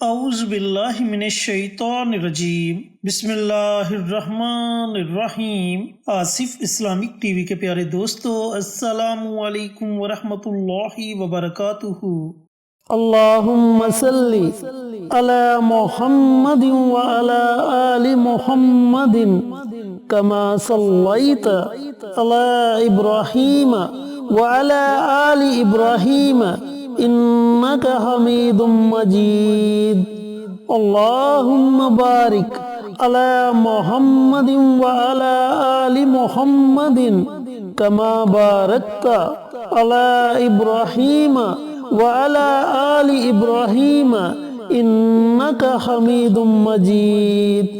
اعوذ باللہ من الشیطان الرجیم، بسم اللہ الرحمن الرحیم۔ آصف اسلامک ٹی وی کے پیارے دوستو، السلام علیکم ورحمۃ اللہ وبرکاتہ۔ اللہم صلی علی محمد وعلی آل محمد کما صلیت علی ابراہیم وعلی آل ابراہیم انک حمید مجید۔ اللہم بارک علی محمد وعلی آل محمد کما بارکت علی ابراہیم وعلی آل ابراہیم انک حمید مجید۔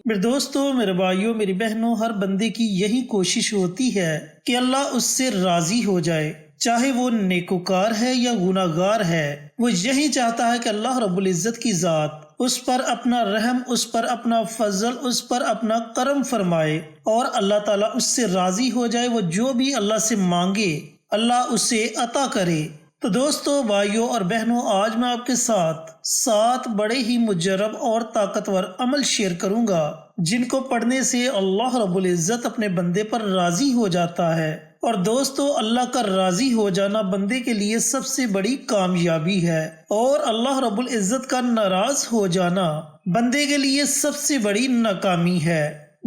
میرے دوستو، میرے بھائیوں، میری بہنوں، ہر بندے کی یہی کوشش ہوتی ہے کہ اللہ اس سے راضی ہو جائے، چاہے وہ نیکوکار ہے یا گناہگار ہے۔ وہ یہی چاہتا ہے کہ اللہ رب العزت کی ذات اس پر اپنا رحم، اس پر اپنا فضل، اس پر اپنا کرم فرمائے اور اللہ تعالیٰ اس سے راضی ہو جائے۔ وہ جو بھی اللہ سے مانگے اللہ اسے عطا کرے۔ تو دوستو، بھائیوں اور بہنوں، آج میں آپ کے ساتھ 7 بڑے ہی مجرب اور طاقتور عمل شیئر کروں گا جن کو پڑھنے سے اللہ رب العزت اپنے بندے پر راضی ہو جاتا ہے۔ اور دوستو، اللہ کا راضی ہو جانا بندے کے لیے سب سے بڑی کامیابی ہے، اور اللہ رب العزت کا ناراض ہو جانا بندے کے لیے سب سے بڑی ناکامی ہے۔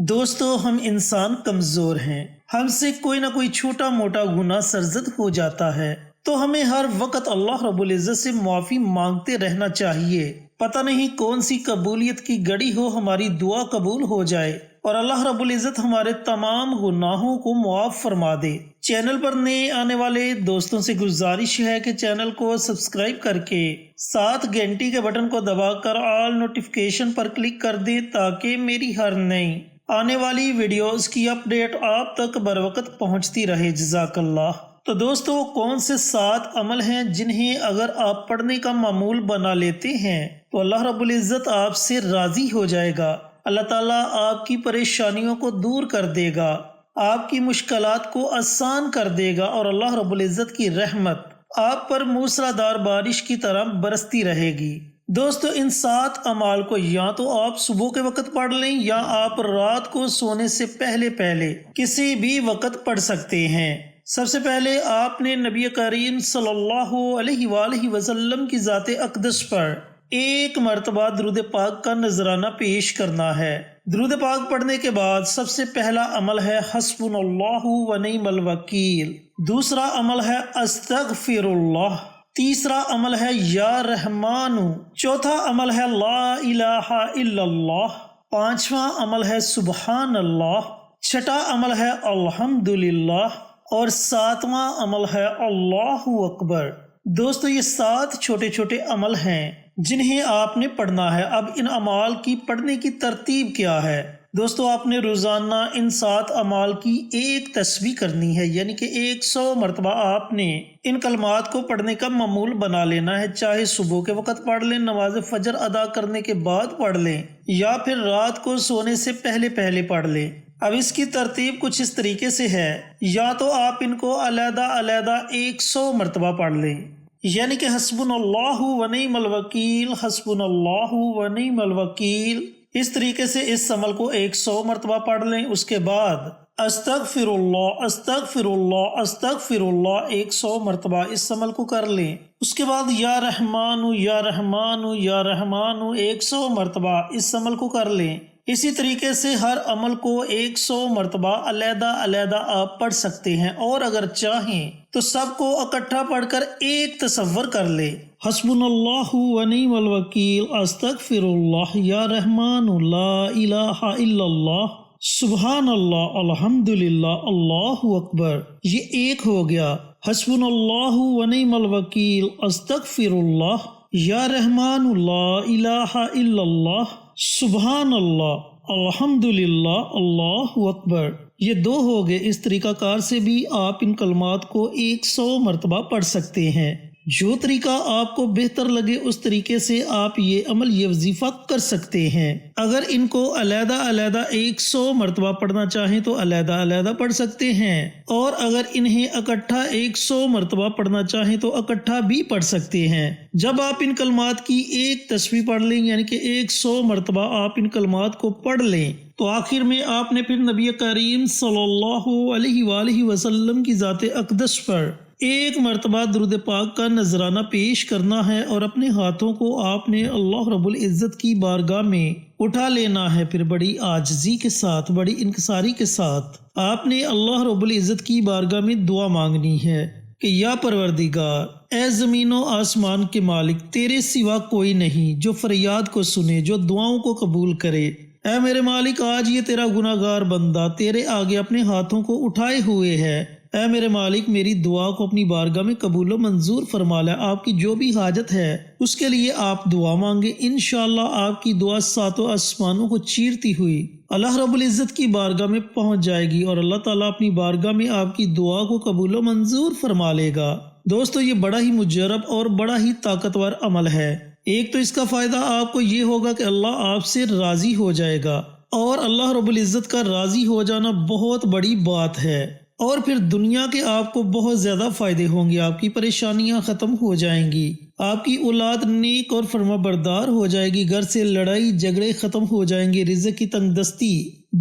دوستو، ہم انسان کمزور ہیں، ہم سے کوئی نہ کوئی چھوٹا موٹا گناہ سرزد ہو جاتا ہے، تو ہمیں ہر وقت اللہ رب العزت سے معافی مانگتے رہنا چاہیے۔ پتہ نہیں کون سی قبولیت کی گھڑی ہو، ہماری دعا قبول ہو جائے اور اللہ رب العزت ہمارے تمام گناہوں کو معاف فرما دے۔ چینل پر نئے آنے والے دوستوں سے گزارش ہے کہ چینل کو سبسکرائب کر کے ساتھ گھنٹی کے بٹن کو دبا کر آل نوٹیفیکیشن پر کلک کر دیں تاکہ میری ہر نئی آنے والی ویڈیوز کی اپڈیٹ آپ تک بروقت پہنچتی رہے۔ جزاک اللہ۔ تو دوستو، کون سے 7 عمل ہیں جنہیں اگر آپ پڑھنے کا معمول بنا لیتے ہیں تو اللہ رب العزت آپ سے راضی ہو جائے گا۔ اللہ تعالیٰ آپ کی پریشانیوں کو دور کر دے گا، آپ کی مشکلات کو آسان کر دے گا، اور اللہ رب العزت کی رحمت آپ پر موسلادھار بارش کی طرح برستی رہے گی۔ دوستو، ان 7 اعمال کو یا تو آپ صبح کے وقت پڑھ لیں یا آپ رات کو سونے سے پہلے کسی بھی وقت پڑھ سکتے ہیں۔ سب سے پہلے آپ نے نبی کریم صلی اللہ علیہ وآلہ وسلم کی ذات اقدس پر 1 مرتبہ درود پاک کا نذرانہ پیش کرنا ہے۔ درود پاک پڑھنے کے بعد سب سے پہلا عمل ہے حسبنا اللہ و نعم الوکیل، دوسرا عمل ہے استغفر اللہ، تیسرا عمل ہے یا رحمان، چوتھا عمل ہے لا الہ الا اللہ، پانچواں عمل ہے سبحان اللہ، چھٹا عمل ہے الحمدللہ، اور 7واں عمل ہے اللہ اکبر۔ دوستو، یہ 7 چھوٹے چھوٹے عمل ہیں جنہیں آپ نے پڑھنا ہے۔ اب ان اعمال کی پڑھنے کی ترتیب کیا ہے؟ دوستو، آپ نے روزانہ ان 7 اعمال کی 1 تسبیح کرنی ہے، یعنی کہ 100 مرتبہ آپ نے ان کلمات کو پڑھنے کا معمول بنا لینا ہے، چاہے صبح کے وقت پڑھ لیں، نماز فجر ادا کرنے کے بعد پڑھ لیں، یا پھر رات کو سونے سے پہلے پڑھ لیں۔ اب اس کی ترتیب کچھ اس طریقے سے ہے، یا تو آپ ان کو علیحدہ 100 مرتبہ پڑھ لیں، یعنی کہ حسبنا اللہ و نعم الوکیل، حسبنا اللہ و نعم الوکیل، اس طریقے سے اس عمل کو 100 مرتبہ پڑھ لیں۔ اس کے بعد استغفر اللہ استغفر اللہ استغفر اللہ 100 مرتبہ اس عمل کو کر لیں۔ اس کے بعد یا رحمان یا رحمان یا رحمان 100 مرتبہ اس عمل کو کر لیں۔ اسی طریقے سے ہر عمل کو 100 مرتبہ علیحدہ آپ پڑھ سکتے ہیں، اور اگر چاہیں تو سب کو اکٹھا پڑھ کر ایک تصور کر لیں۔ حسبنا اللہ و نعم الوکیل، استغفر اللہ، یا رحمان، لا الہ الا اللہ، سبحان اللہ، الحمدللہ، اللہ اکبر۔ یہ ایک ہو گیا، حسبنا اللہ و نعم الوکیل، استغفر اللہ، یا رحمان، لا الہ الا اللہ، سبحان اللہ، الحمدللہ، اللہ اکبر۔ یہ 2 ہو گئے۔ اس طریقہ کار سے بھی آپ ان کلمات کو 100 مرتبہ پڑھ سکتے ہیں۔ جو طریقہ آپ کو بہتر لگے اس طریقے سے آپ یہ عمل یہ وظیفہ کر سکتے ہیں۔ اگر ان کو علیحدہ علیحدہ 100 مرتبہ پڑھنا چاہیں تو علیحدہ علیحدہ پڑھ سکتے ہیں، اور اگر انہیں اکٹھا 100 مرتبہ پڑھنا چاہیں تو اکٹھا بھی پڑھ سکتے ہیں۔ جب آپ ان کلمات کی ایک تسبیح پڑھ لیں، یعنی کہ 100 مرتبہ آپ ان کلمات کو پڑھ لیں، تو آخر میں آپ نے پھر نبی کریم صلی اللہ علیہ وآلہ وسلم کی ذات اقدس پر ایک مرتبہ درود پاک کا نذرانہ پیش کرنا ہے، اور اپنے ہاتھوں کو آپ نے اللہ رب العزت کی بارگاہ میں اٹھا لینا ہے۔ پھر بڑی عاجزی کے ساتھ، بڑی انکساری کے ساتھ آپ نے اللہ رب العزت کی بارگاہ میں دعا مانگنی ہے کہ یا پروردگار، اے زمین و آسمان کے مالک، تیرے سوا کوئی نہیں جو فریاد کو سنے، جو دعاؤں کو قبول کرے۔ اے میرے مالک، آج یہ تیرا گناہ گار بندہ تیرے آگے اپنے ہاتھوں کو اٹھائے ہوئے ہے۔ اے میرے مالک، میری دعا کو اپنی بارگاہ میں قبول و منظور فرما لے۔ آپ کی جو بھی حاجت ہے اس کے لیے آپ دعا مانگے، انشاءاللہ آپ کی دعا ساتوں آسمانوں کو چیرتی ہوئی اللہ رب العزت کی بارگاہ میں پہنچ جائے گی، اور اللہ تعالیٰ اپنی بارگاہ میں آپ کی دعا کو قبول و منظور فرما لے گا۔ دوستو، یہ بڑا ہی مجرب اور بڑا ہی طاقتور عمل ہے۔ ایک تو اس کا فائدہ آپ کو یہ ہوگا کہ اللہ آپ سے راضی ہو جائے گا، اور اللہ رب العزت کا راضی ہو جانا بہت بڑی بات ہے، اور پھر دنیا کے آپ کو بہت زیادہ فائدے ہوں گے، آپ کی پریشانیاں ختم ہو جائیں گی، آپ کی اولاد نیک اور فرما بردار ہو جائے گی، گھر سے لڑائی جھگڑے ختم ہو جائیں گے، رزق کی تنگ دستی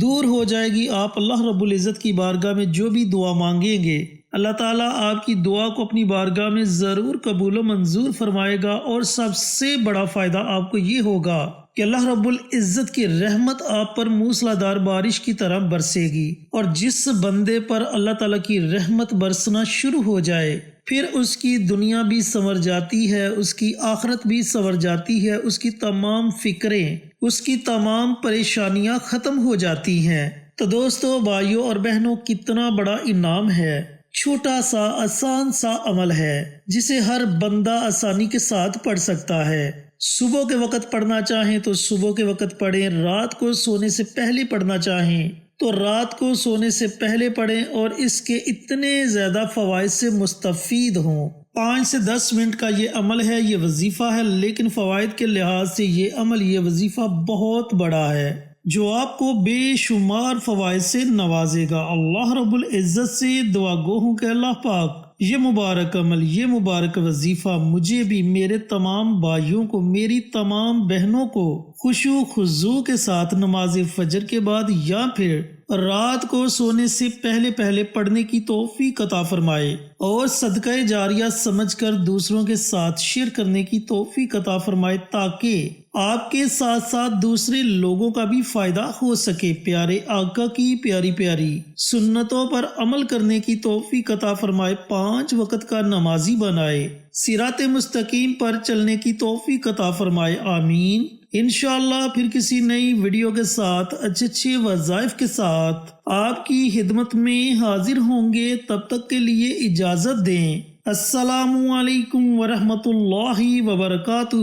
دور ہو جائے گی۔ آپ اللہ رب العزت کی بارگاہ میں جو بھی دعا مانگیں گے، اللہ تعالیٰ آپ کی دعا کو اپنی بارگاہ میں ضرور قبول و منظور فرمائے گا، اور سب سے بڑا فائدہ آپ کو یہ ہوگا کہ اللہ رب العزت کی رحمت آپ پر موسلا دھار بارش کی طرح برسے گی، اور جس بندے پر اللہ تعالیٰ کی رحمت برسنا شروع ہو جائے، پھر اس کی دنیا بھی سنور جاتی ہے، اس کی آخرت بھی سنور جاتی ہے، اس کی تمام فکریں، اس کی تمام پریشانیاں ختم ہو جاتی ہیں۔ تو دوستو، بھائیوں اور بہنوں، کتنا بڑا انعام ہے، چھوٹا سا آسان سا عمل ہے جسے ہر بندہ آسانی کے ساتھ پڑھ سکتا ہے۔ صبح کے وقت پڑھنا چاہیں تو صبح کے وقت پڑھیں، رات کو سونے سے پہلے پڑھنا چاہیں تو رات کو سونے سے پہلے پڑھیں، اور اس کے اتنے زیادہ فوائد سے مستفید ہوں۔ 5 سے 10 منٹ کا یہ عمل ہے، یہ وظیفہ ہے، لیکن فوائد کے لحاظ سے یہ عمل، یہ وظیفہ بہت بڑا ہے، جو آپ کو بے شمار فوائد سے نوازے گا۔ اللہ رب العزت سے دعا گو ہوں کہ اللہ پاک یہ مبارک عمل، یہ مبارک وظیفہ مجھے بھی، میرے تمام بھائیوں کو، میری تمام بہنوں کو خشوع خضوع کے ساتھ نماز فجر کے بعد یا پھر رات کو سونے سے پہلے پہلے پڑھنے کی توفیق عطا فرمائے، اور صدقہ جاریہ سمجھ کر دوسروں کے ساتھ شیئر کرنے کی توفیق عطا فرمائے، تاکہ آپ کے ساتھ ساتھ دوسرے لوگوں کا بھی فائدہ ہو سکے۔ پیارے آقا کی پیاری پیاری سنتوں پر عمل کرنے کی توفیق عطا فرمائے، 5 وقت کا نمازی بنائے، صراط مستقیم پر چلنے کی توفیق عطا فرمائے، آمین۔ انشاءاللہ پھر کسی نئی ویڈیو کے ساتھ اچھے وظائف کے ساتھ آپ کی خدمت میں حاضر ہوں گے، تب تک کے لیے اجازت دیں۔ السلام علیکم ورحمۃ اللہ وبرکاتہ۔